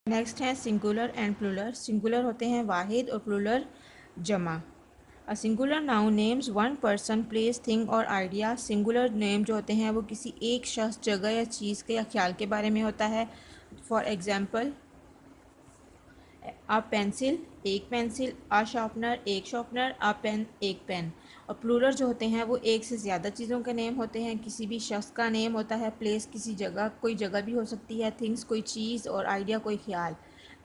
Next है singular and plural. Singular होते हैं वाहिद और प्लूरल जमा। A singular noun names one person, place, thing और आइडिया। सिंगुलर नेम जो होते हैं वो किसी एक शख्स, जगह या चीज़ के या ख्याल के बारे में होता है। फॉर एग्जाम्पल, अ पेंसिल एक पेंसिल, अ शार्पनर एक शार्पनर, अ पेन एक पेन। और प्लूरल जो होते हैं वो एक से ज़्यादा चीज़ों के नेम होते हैं। किसी भी शख्स का नेम होता है। प्लेस किसी जगह, कोई जगह भी हो सकती है। थिंग्स कोई चीज़ और आइडिया कोई ख्याल।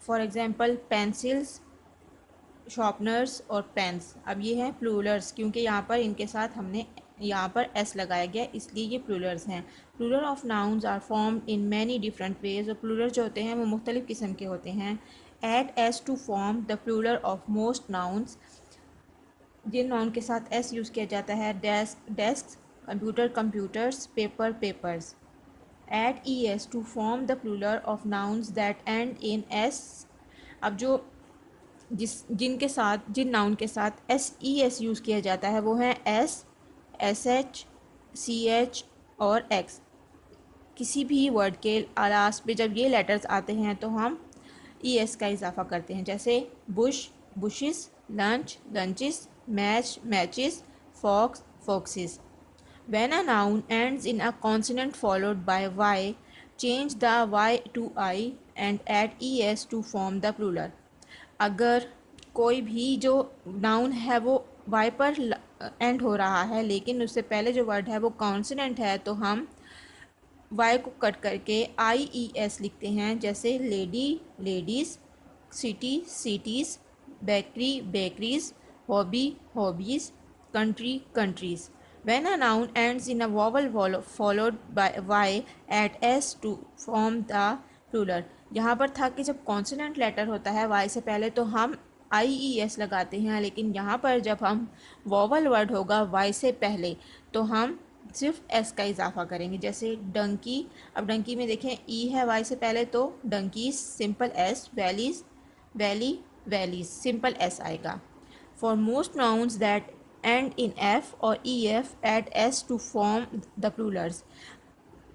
फॉर एग्जांपल पेंसिल्स, शार्पनर्स और पेन्स। अब ये हैं प्लूरल्स, क्योंकि यहाँ पर इनके साथ हमने यहाँ पर एस लगाया गया, इसलिए ये प्लूरल्स हैं। Plural of nouns are formed in many different ways. और प्लूरल जो होते हैं वो मुख्तलिफ़ किस्म के होते हैं। Add S to form the plural of most nouns. जिन नाउन के साथ एस यूज़ किया जाता है, desk desk, computer computers, paper papers. Add E S to form the plural of nouns that end in S. अब जो जिन noun के साथ एस ई एस यूज़ किया जाता है वो हैं S, S H, C H और एक्स। किसी भी वर्ड के लास्ट पे जब ये लेटर्स आते हैं तो हम ई एस का इजाफा करते हैं। जैसे bush, bushes, lunch, lunches, match, matches, fox, foxes. When a noun ends in a consonant followed by y, change the y to I and add es to form the plural. अगर कोई भी जो noun है वो y पर and हो रहा है, लेकिन उससे पहले जो वर्ड है वो कॉन्सोनेंट है, तो हम y को कट करके आई ई एस लिखते हैं। जैसे lady, ladies, city, cities, bakery, bakeries, hobby, hobbies, country, countries. When a noun ends in a vowel followed by y, add s to form the plural. यहाँ पर था कि जब कॉन्सोनेंट लेटर होता है y से पहले तो हम आई ई एस लगाते हैं, लेकिन यहाँ पर जब हम वॉवल वर्ड होगा y से पहले तो हम सिर्फ एस का इजाफा करेंगे। जैसे डंकी, अब डंकी में देखें ई है वाई से पहले तो donkeys simple s, valleys, valley, valleys simple s आएगा। For most nouns that end in f और e f add S to form the plurals.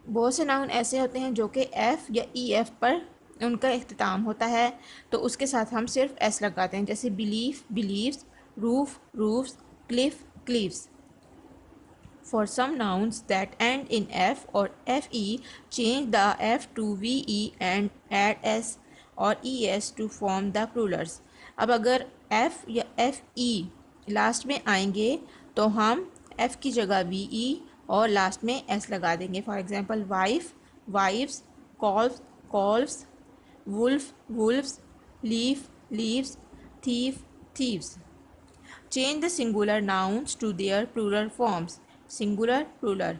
बहुत से नाउन ऐसे होते हैं जो कि एफ या ई एफ पर उनका इख्तिताम होता है, तो उसके साथ हम सिर्फ एस लगाते हैं। जैसे belief, beliefs, roof, roofs, cliff, cleaves. For some nouns that end in f or fe, change the f to ve and add s or es to form the plurals. अब अगर f या fe last में आएंगे तो हम f की जगह ve और लास्ट में s लगा देंगे। For example wife, wifes, calf, calfs, wolf, wolfs, leaf, leaves, thief, thieves. Change the singular nouns to their plural forms. Singular, plural.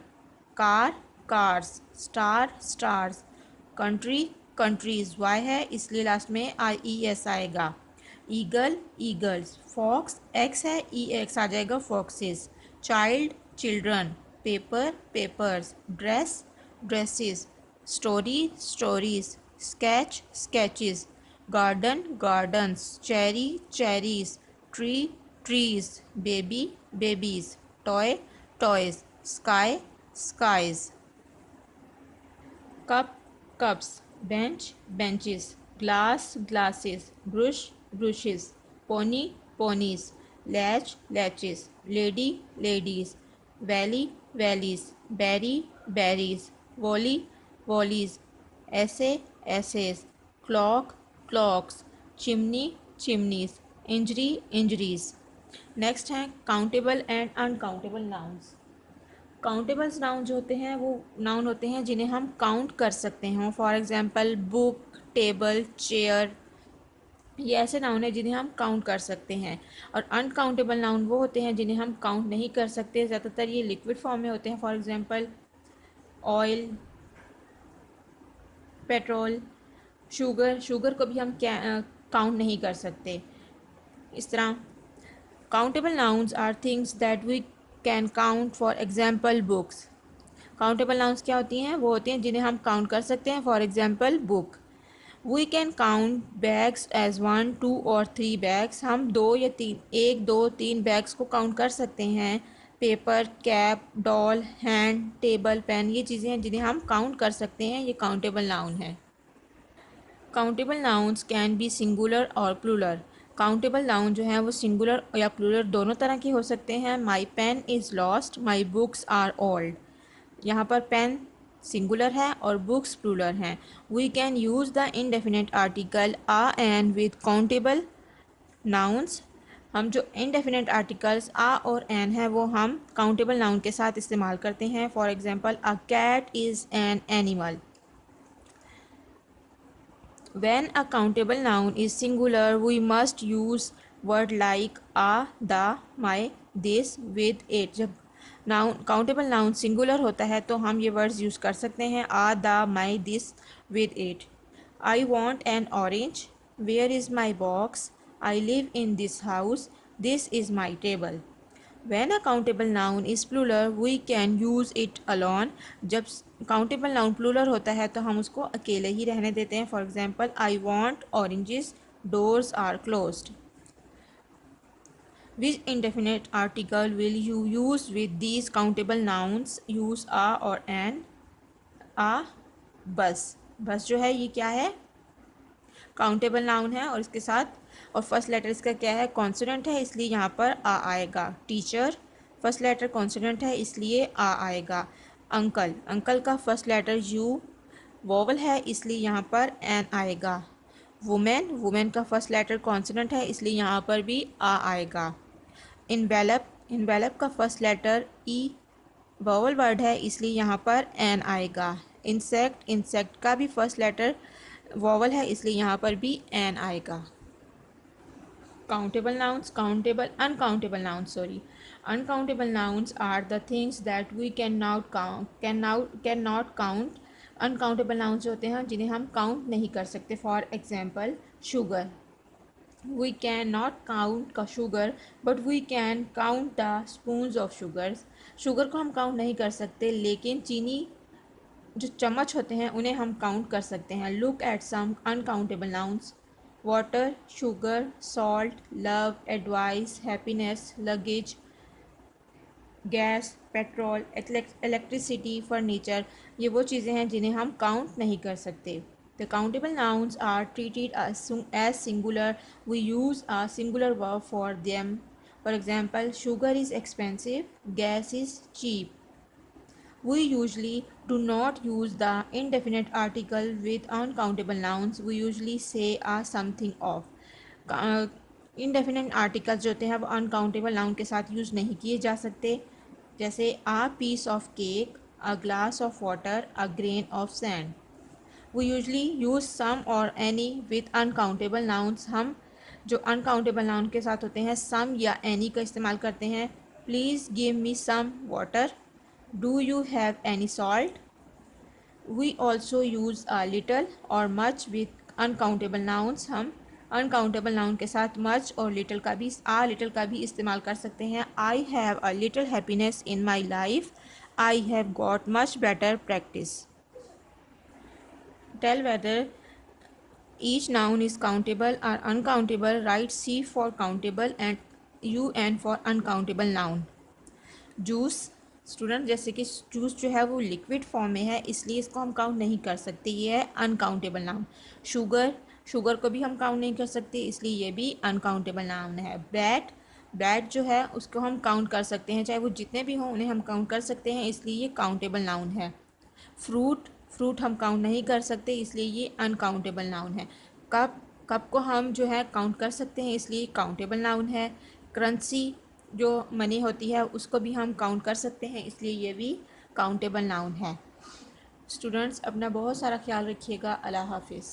Car, cars. Star, stars. Country, countries. Y है इसलिए last में आई E S आएगा। Eagle, eagles. Fox, x है ई x आ जाएगा foxes. Child, children. Paper, papers. Dress, dresses. Story, stories. Sketch, sketches. Garden, gardens. Cherry, cherries. Tree, trees, baby, babies, toy, toys, sky, skies, cup, cups, bench, benches, glass, glasses, brush, brushes, pony, ponies, latch, latches, lady, ladies, valley, valleys, berry, berries, volley, volleys, essay, essays, clock, clocks, chimney, chimneys, injury, injuries. Next हैं countable and uncountable nouns. Countables noun जो होते हैं वो noun होते हैं जिन्हें हम count कर सकते हैं। For example book, table, chair, ये ऐसे नाउन है जिन्हें हम काउंट कर सकते हैं। और अनकाउंटेबल नाउन वो होते हैं जिन्हें हम काउंट नहीं कर सकते। ज़्यादातर ये लिक्विड फॉर्म में होते हैं। For example oil, petrol, sugar, sugar को भी हम काउंट नहीं कर सकते। इस तरह countable nouns are things that we can count. For example books. Countable nouns क्या होती हैं? वो होती हैं जिन्हें हम काउंट कर सकते हैं। For example book. We can count bags as 1, 2 और 3 बैग्स। हम 2 या 3, 1, 2, 3 बैग्स को काउंट कर सकते हैं। Paper, cap, doll, hand, table, pen, ये चीज़ें हैं जिन्हें हम काउंट कर सकते हैं। ये काउंटेबल नाउन है। Countable nouns can be singular और प्लूरल। काउंटेबल नाउन जो हैं वो सिंगुलर या प्लूरल दोनों तरह के हो सकते हैं। My pen is lost, my books are old. यहाँ पर पेन सिंगुलर है और बुक्स प्लूरल हैं। We can use the indefinite article a an with countable nouns. हम जो इनडेफिनेट आर्टिकल्स आ और एन है वो हम काउंटेबल नाउन के साथ इस्तेमाल करते हैं। For example, a cat is an animal. When a countable noun is singular, we must use word like a, the, my, this with it। जब नाउन काउंटेबल नाउन सिंगुलर होता है तो हम ये वर्ड्स यूज़ कर सकते हैं a, the, my, this with it। I want an orange। Where is my box? I live in this house। This is my table। When a countable noun is plural, we can use it alone। जब countable noun plural होता है तो हम उसको अकेले ही रहने देते हैं। For example, I want oranges, doors are closed. Which indefinite article will you use with these countable nouns? Use a or an। a, बस। बस जो है ये क्या है, काउंटेबल नाउन है और इसके साथ और फर्स्ट लेटर इसका क्या है, कॉन्सोनेंट है, इसलिए यहाँ पर आ आएगा। टीचर फर्स्ट लेटर कॉन्सोनेंट है इसलिए आ आएगा। अंकल, अंकल का फर्स्ट लेटर यू वोवल है इसलिए यहाँ पर एन आएगा। वुमेन, वुमेन का फर्स्ट लेटर कॉन्सोनेंट है इसलिए यहाँ पर भी आ आएगा। इन्वेलप, इन्वेलप का फर्स्ट लेटर ई वोवल वर्ड है इसलिए यहाँ पर एन आएगा। इंसेक्ट, इंसेक्ट का भी फर्स्ट लेटर वोवल है इसलिए यहाँ पर भी एन आएगा। Countable nouns, countable uncountable nouns uncountable nouns are the things that we can not count. Uncountable nouns होते हैं जिन्हें हम काउंट नहीं कर सकते। For example, sugar, we can not count sugar but we can count the spoons of sugars. Sugar को हम count नहीं कर सकते लेकिन चीनी जो चम्मच होते हैं उन्हें हम काउंट कर सकते हैं। Look at some uncountable nouns, water, sugar, salt, love, advice, happiness, luggage, gas, petrol, electricity, furniture. ये वो चीज़ें हैं जिन्हें हम काउंट नहीं कर सकते। The countable nouns are treated as singular. We use a singular verb for them. For example, sugar is expensive, gas is cheap. We usually do not use the indefinite article with uncountable nouns. We usually say a something of। indefinite articles जो होते हैं वो uncountable noun के साथ use नहीं किए जा सकते। जैसे a piece of cake, a glass of water, a grain of sand। We usually use some or any with uncountable nouns। हम जो uncountable noun के साथ होते हैं some या any का इस्तेमाल करते हैं। Please give me some water। Do you have any salt? We also use a little or much with uncountable nouns। हम uncountable noun के साथ much और little का भी इस्तेमाल कर सकते हैं। I have a little happiness in my life। I have got much better practice। Tell whether each noun is countable or uncountable. Write C for countable and UN for uncountable noun। Juice, student जैसे कि juice जो है वो liquid form में है इसलिए इसको हम काउंट नहीं कर सकते, ये है अनकाउंटेबल नाउन। शुगर, शुगर को भी हम काउंट नहीं कर सकते इसलिए ये भी अनकाउंटेबल नाउन है। ब्रेड, ब्रेड जो है उसको हम काउंट कर सकते हैं, चाहे वो जितने भी हों उन्हें हम काउंट कर सकते हैं इसलिए ये काउंटेबल नाउन है। फ्रूट, फ्रूट हम काउंट नहीं कर सकते इसलिए ये अनकाउंटेबल नाउन है। कप, कप को हम जो है काउंट कर सकते हैं इसलिए काउंटेबल नाउन है। करेंसी जो मनी होती है उसको भी हम काउंट कर सकते हैं इसलिए ये भी काउंटेबल नाउन है। स्टूडेंट्स अपना बहुत सारा ख्याल रखिएगा। अल्लाह हाफिज़।